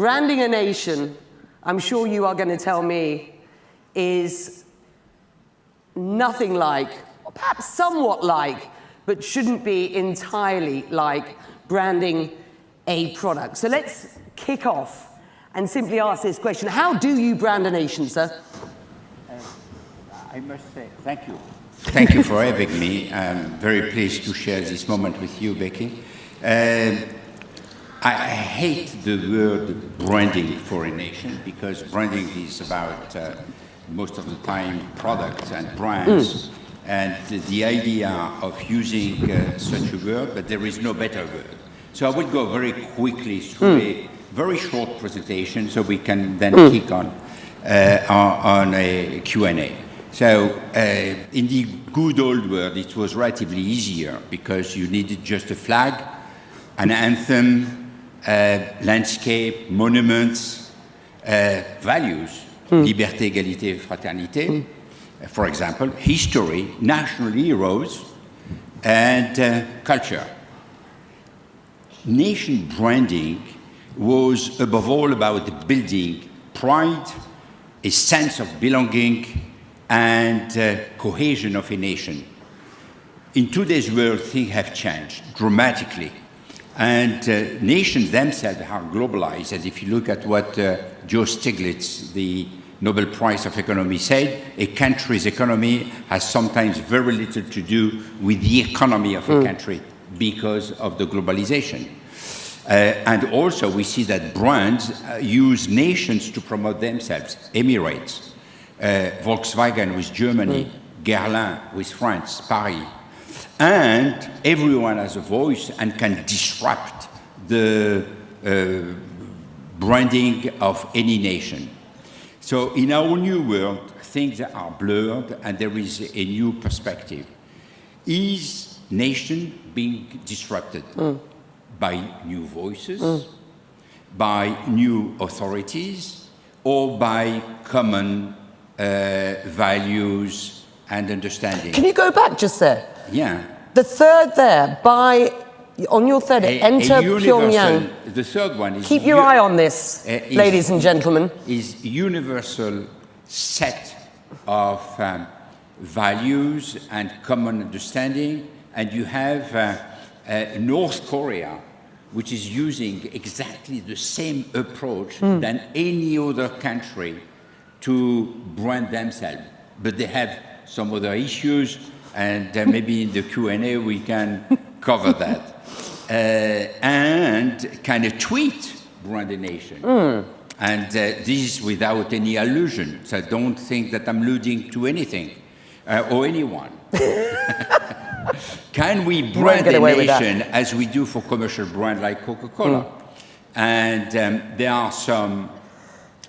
branding a nation, I'm sure you are going to tell me, is nothing like, or perhaps somewhat like, but shouldn't be entirely like branding a product. So let's kick off and simply ask this question. How do you brand a nation, sir? I must say, thank you. Thank you for having me. I'm very pleased to share this moment with you, Becky. I hate the word branding for a nation, because branding is about, most of the time, products and brands. And the idea of using such a word, but there is no better word. So I will go very quickly through a very short presentation so we can then kick on a Q&A. So in the good old world, it was relatively easier because you needed just a flag, an anthem, landscape, monuments, values, liberté, égalité, fraternité, for example, history, national heroes, and culture. Nation branding was above all about building pride, a sense of belonging, and cohesion of a nation. In today's world, things have changed dramatically. And nations themselves are globalized. And if you look at what Joe Stiglitz, the Nobel Prize of Economy, said, a country's economy has sometimes very little to do with the economy of a country because of the globalization. And also we see that brands use nations to promote themselves. Emirates, Volkswagen with Germany, Guerlain with France, Paris. And everyone has a voice and can disrupt the branding of any nation. So in our new world, things are blurred and there is a new perspective. Is nation being disrupted by new voices, by new authorities, or by common values and understanding? Can you go back just there? Yeah. The third there, on your third, enter Pyongyang. The third one is... Keep your eye on this, ladies and gentlemen. Is universal set of values and common understanding, and you have North Korea, which is using exactly the same approach than any other country to brand themselves. But they have some other issues, and maybe in the Q&A we can cover that. And kind of tweet brand a nation. And this is without any allusion, so don't think that I'm alluding to anything or anyone. Can we brand a nation as we do for commercial brand like Coca-Cola? And there are some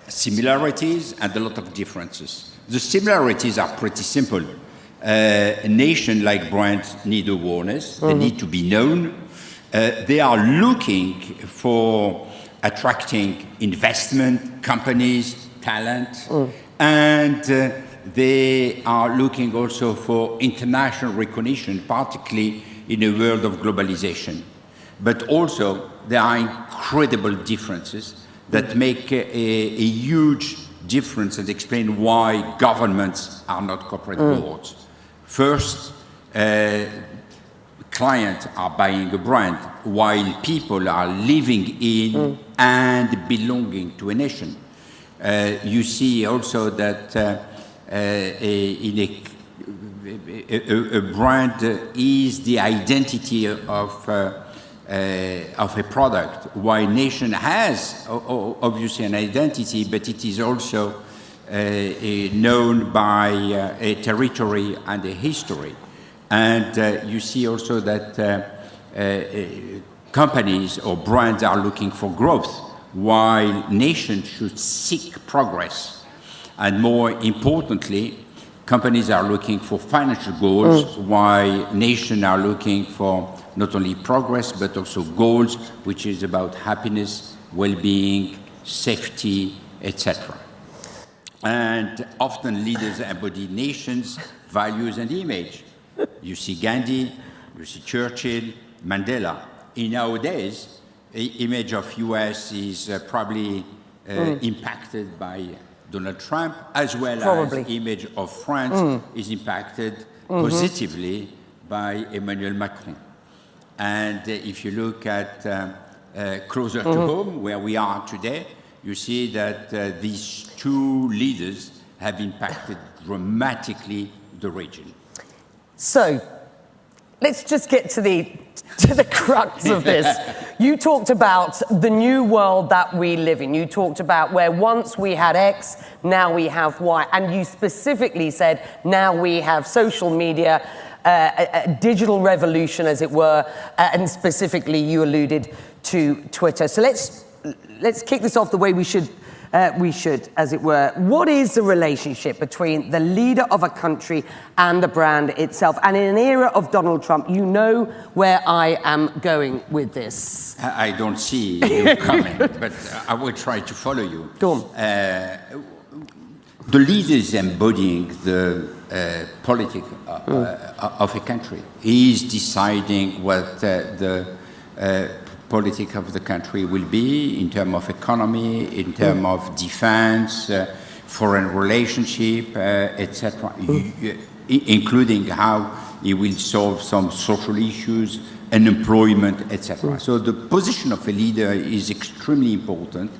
similarities and a lot of differences. The similarities are pretty simple. A nation like brands need awareness, they need to be known. They are looking for attracting investment, companies, talent, and they are looking also for international recognition, particularly in a world of globalization. But also, there are incredible differences that make a huge difference and explain why governments are not corporate boards. First, clients are buying a brand, while people are living in and belonging to a nation. You see also that a brand is the identity of a product, while nation has obviously an identity, but it is also known by a territory and a history. And you see also that companies or brands are looking for growth, while nations should seek progress. And more importantly, companies are looking for financial goals, while nations are looking for not only progress, but also goals, which is about happiness, well-being, safety, etc. And often leaders embody nations' values and image. You see Gandhi, you see Churchill, Mandela. In our days, image of US is probably impacted by Donald Trump, as well as image of France is impacted positively by Emmanuel Macron. And if you look at closer to home, where we are today, you see that these two leaders have impacted dramatically the region. So, let's just get to the crux of this. You talked about the new world that we live in. You talked about where once we had X, now we have Y. And you specifically said, now we have social media, a digital revolution, as it were, and specifically you alluded to Twitter. So let's kick this off the way we should, as it were. What is the relationship between the leader of a country and the brand itself? And in an era of Donald Trump, you know where I am going with this. I don't see you coming, but I will try to follow you. Go on. The leader is embodying the politics of a country. He is deciding what the politics of the country will be in terms of economy, in terms of defense, foreign relationship, etc., including how he will solve some social issues, unemployment, etc. So the position of a leader is extremely important.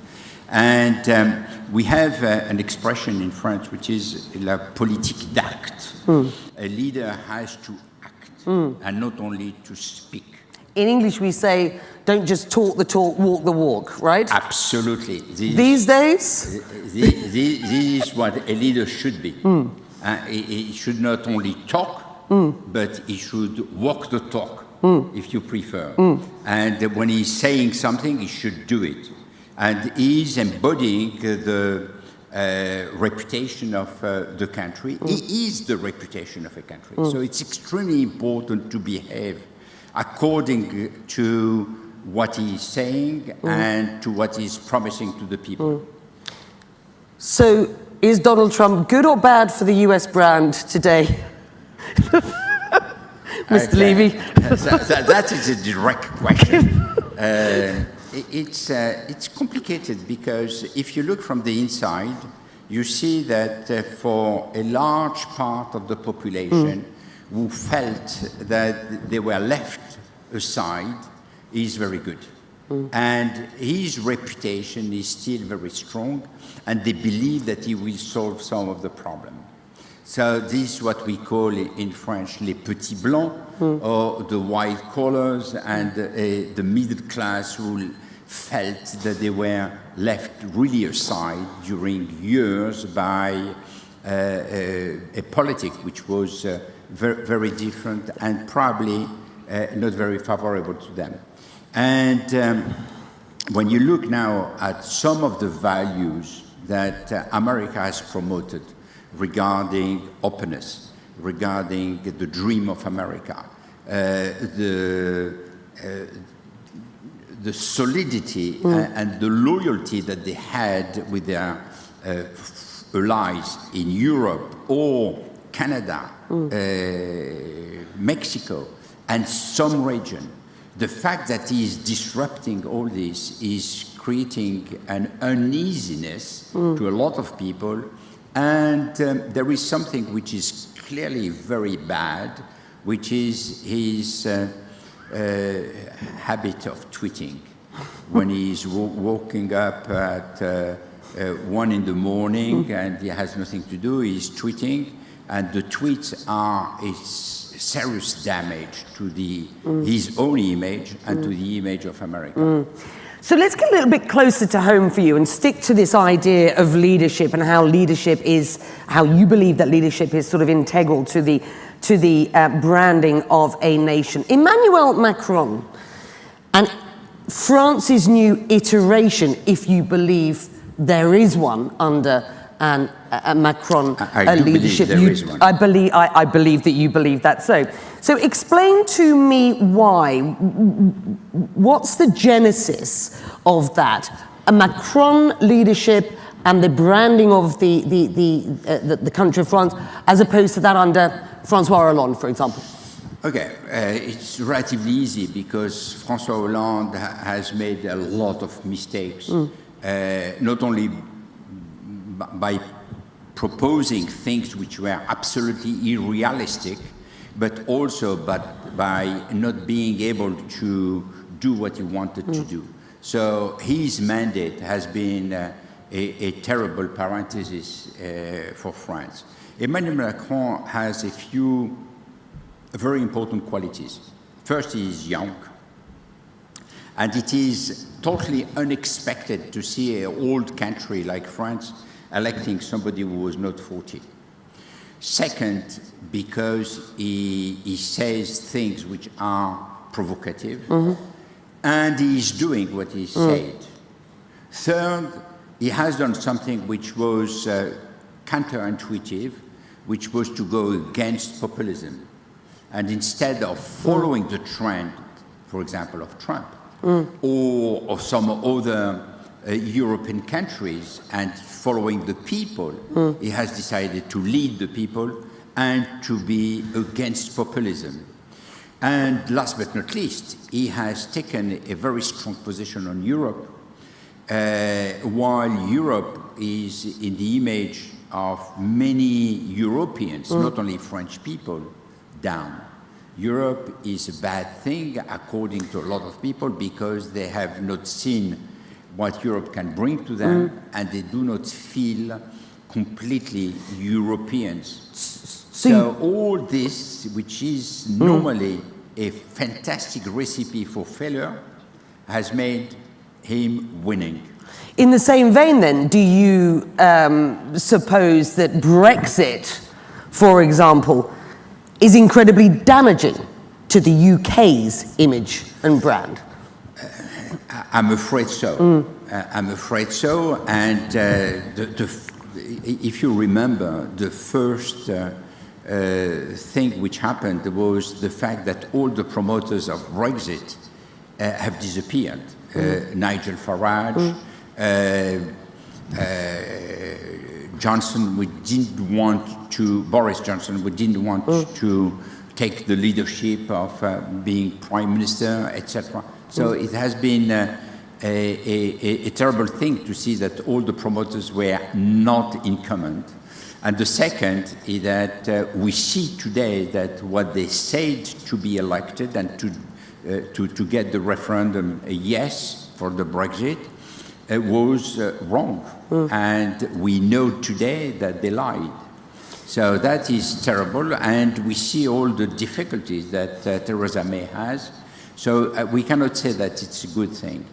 And we have an expression in French which is la politique d'acte. A leader has to act and not only to speak. In English, we say, don't just talk the talk, walk the walk, right? Absolutely. These days? This is what a leader should be. He should not only talk, but he should walk the talk, if you prefer. And when he's saying something, he should do it. And he's embodying the reputation of the country. He is the reputation of a country. So it's extremely important to behave according to what he's saying and to what he's promising to the people. So is Donald Trump good or bad for the US brand today? Mr. Lévy? That is a direct question. It's complicated because if you look from the inside, you see that for a large part of the population who felt that they were left aside, he's very good. And his reputation is still very strong, and they believe that he will solve some of the problem. So this is what we call in French les petits blancs, or the white collars, and the middle class who felt that they were left really aside during years by a politic which was very, very different and probably not very favorable to them. And when you look now at some of the values that America has promoted regarding openness, regarding the dream of America, the solidity and the loyalty that they had with their allies in Europe or Canada, Mexico, and some region. The fact that he is disrupting all this is creating an uneasiness to a lot of people, and there is something which is clearly very bad, which is his habit of tweeting. When he's waking up at 1 in the morning and he has nothing to do, he's tweeting, and the tweets are serious damage to his own image and to the image of America. So let's get a little bit closer to home for you and stick to this idea of leadership and how you believe that leadership is sort of integral to the branding of a nation. Emmanuel Macron and France's new iteration, if you believe there is one under a Macron leadership. I believe that you believe that. So explain to me why. What's the genesis of that? A Macron leadership and the branding of the country of France, as opposed to that under François Hollande, for example. Okay, it's relatively easy because François Hollande has made a lot of mistakes, not only by proposing things which were absolutely unrealistic, but also by not being able to do what he wanted to do. So his mandate has been a terrible parenthesis for France. Emmanuel Macron has a few very important qualities. First, he is young, and it is totally unexpected to see an old country like France electing somebody who was not 40. Second, because he says things which are provocative, and he is doing what he said. Third, he has done something which was counterintuitive, which was to go against populism. And instead of following the trend, for example, of Trump, or of some other European countries, and following the people, he has decided to lead the people and to be against populism. And last but not least, he has taken a very strong position on Europe, while Europe is in the image of many Europeans, not only French people, down. Europe is a bad thing, according to a lot of people, because they have not seen what Europe can bring to them, and they do not feel completely Europeans. So all this, which is normally a fantastic recipe for failure, has made him winning. In the same vein, then, do you suppose that Brexit, for example, is incredibly damaging to the UK's image and brand? I'm afraid so. I'm afraid so. And if you remember, the first thing which happened was the fact that all the promoters of Brexit have disappeared. Nigel Farage, Johnson, Boris Johnson, we didn't want to take the leadership of being prime minister, etc. So it has been a terrible thing to see that all the promoters were not incumbent. And the second is that we see today that what they said to be elected and to get the referendum a yes for the Brexit was wrong. And we know today that they lied. So that is terrible, and we see all the difficulties that Theresa May has. So we cannot say that it's a good thing.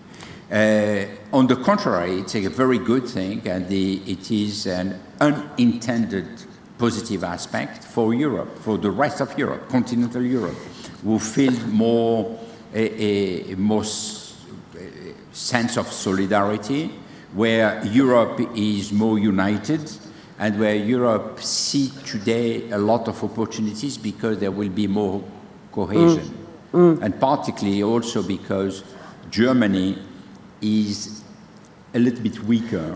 On the contrary, it's a very good thing, and it is an unintended positive aspect for Europe, for the rest of Europe, continental Europe, who feel more a sense of solidarity, where Europe is more united, and where Europe sees today a lot of opportunities because there will be more cohesion. And particularly also because Germany is a little bit weaker,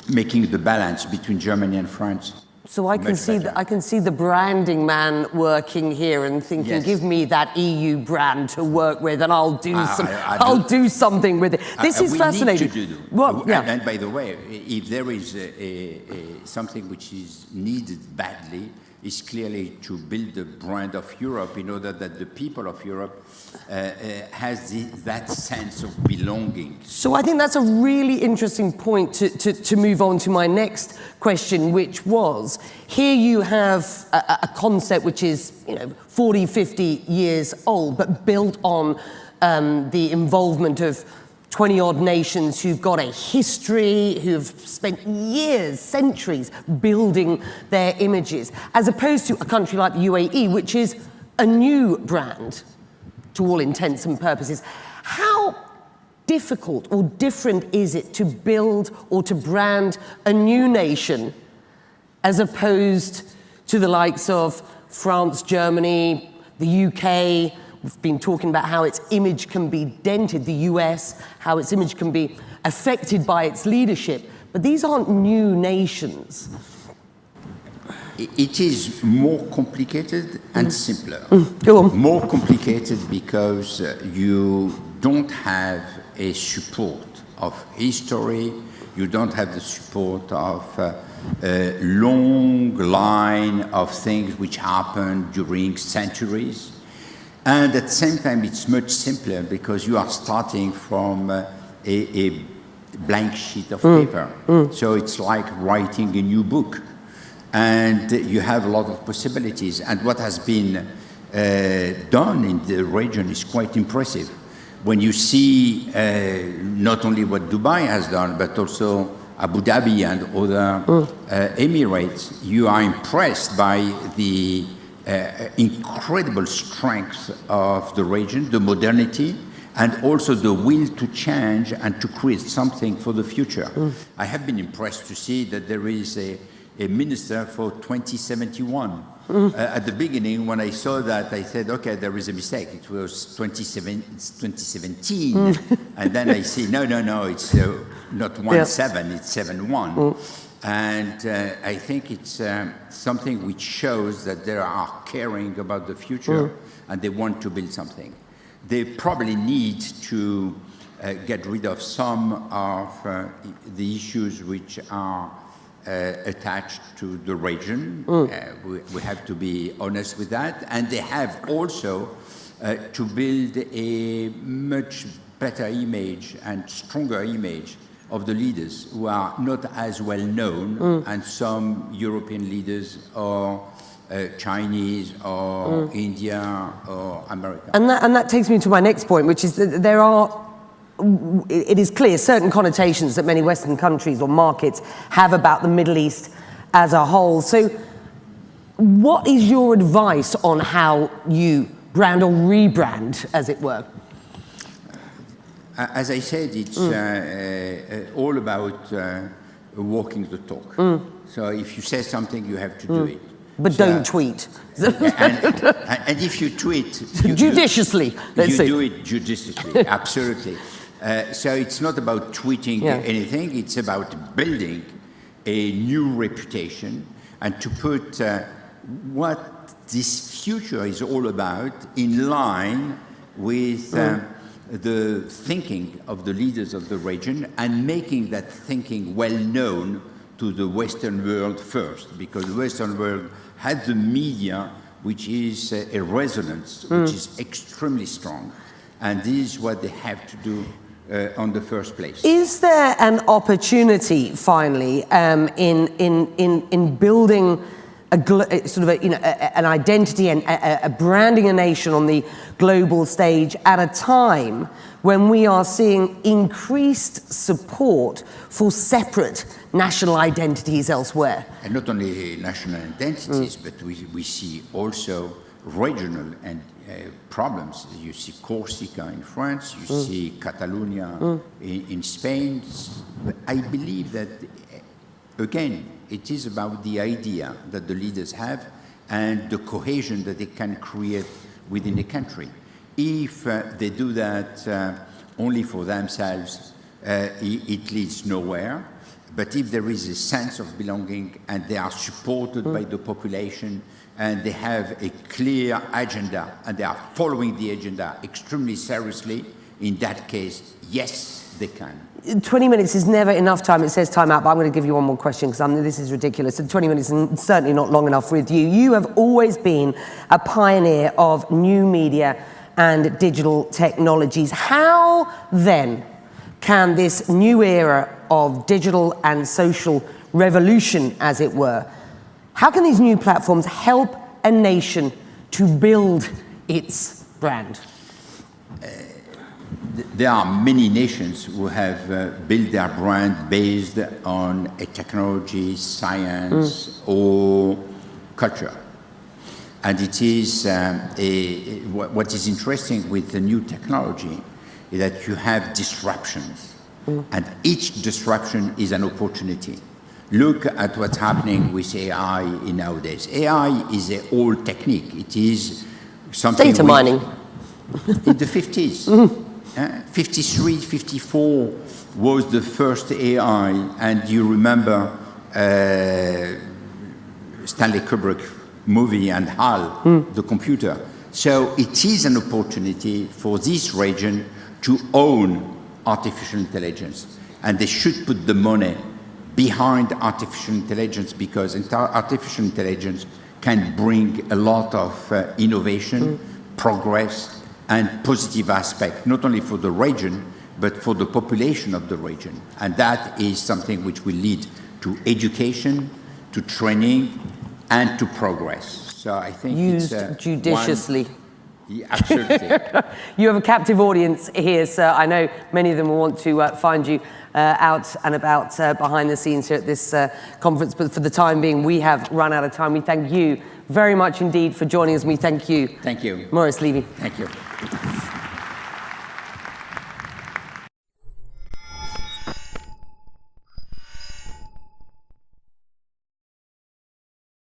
making the balance between Germany and France. So I can see the branding man working here and thinking, Yes. give me that EU brand to work with, and I'll do something with it. This is fascinating. We need to do. Well, yeah. And by the way, if there is something which is needed badly, is clearly to build a brand of Europe in order that the people of Europe has that sense of belonging. So I think that's a really interesting point to move on to my next question, which was, here you have a concept which is 40, 50 years old, but built on the involvement of 20-odd nations who've got a history, who've spent years, centuries, building their images, as opposed to a country like the UAE, which is a new brand, to all intents and purposes. How difficult or different is it to build or to brand a new nation as opposed to the likes of France, Germany, the UK? We've been talking about how its image can be dented, the US, how its image can be affected by its leadership. But these aren't new nations. It is more complicated and simpler. Go on. More complicated because you don't have a support of history, you don't have the support of a long line of things which happened during centuries. And at the same time, it's much simpler because you are starting from a blank sheet of paper. So it's like writing a new book. And you have a lot of possibilities. And what has been done in the region is quite impressive. When you see not only what Dubai has done, but also Abu Dhabi and other Emirates, you are impressed by the incredible strength of the region, the modernity, and also the will to change and to create something for the future. I have been impressed to see that there is a minister for 2071. At the beginning, when I saw that, I said, okay, there is a mistake. It was 2017. And then I see, no, it's not 17, it's 71. And I think it's something which shows that they are caring about the future and they want to build something. They probably need to get rid of some of the issues which are attached to the region. We have to be honest with that. And they have also to build a much better image and stronger image of the leaders who are not as well known and some European leaders or Chinese or India or America. And that takes me to my next point, which is that it is clear certain connotations that many Western countries or markets have about the Middle East as a whole. So what is your advice on how you brand or rebrand, as it were? As I said, it's all about walking the talk. So if you say something, you have to do it. But don't tweet. And if you tweet... judiciously, let's say. You do it judiciously, absolutely. So it's not about tweeting anything, it's about building a new reputation and to put what this future is all about in line with the thinking of the leaders of the region and making that thinking well known to the Western world first, because the Western world had the media, which is a resonance, which is extremely strong. And this is what they have to do on the first place. Is there an opportunity, finally, in building an identity and a branding a nation on the global stage at a time when we are seeing increased support for separate national identities elsewhere? And not only national identities, but we see also regional and problems. You see Corsica in France, you see Catalonia in Spain. I believe that, again, it is about the idea that the leaders have and the cohesion that they can create within a country. If they do that only for themselves, it leads nowhere. But if there is a sense of belonging and they are supported by the population and they have a clear agenda and they are following the agenda extremely seriously, in that case, yes, they can. 20 minutes is never enough time. It says time out, but I'm going to give you one more question because this is ridiculous. And 20 minutes is certainly not long enough with you. You have always been a pioneer of new media and digital technologies. How then can this new era of digital and social revolution, as it were, how can these new platforms help a nation to build its brand? There are many nations who have built their brand based on a technology, science, or culture. And it is what is interesting with the new technology is that you have disruptions, and each disruption is an opportunity. Look at what's happening with AI nowadays. AI is an old technique. It is something data mining. In the 50s. 53, 54 was the first AI, and you remember Stanley Kubrick movie and HAL, the computer. So it is an opportunity for this region to own artificial intelligence. And they should put the money behind artificial intelligence, because artificial intelligence can bring a lot of innovation, progress, and positive aspect, not only for the region, but for the population of the region. And that is something which will lead to education, to training, and to progress. So I think used it's judiciously. Yeah, absolutely. You have a captive audience here, sir. I know many of them will want to find you out and about behind the scenes here at this conference, but for the time being, we have run out of time. We thank you very much indeed for joining us. We thank you. Thank you. Maurice Lévy. Thank you.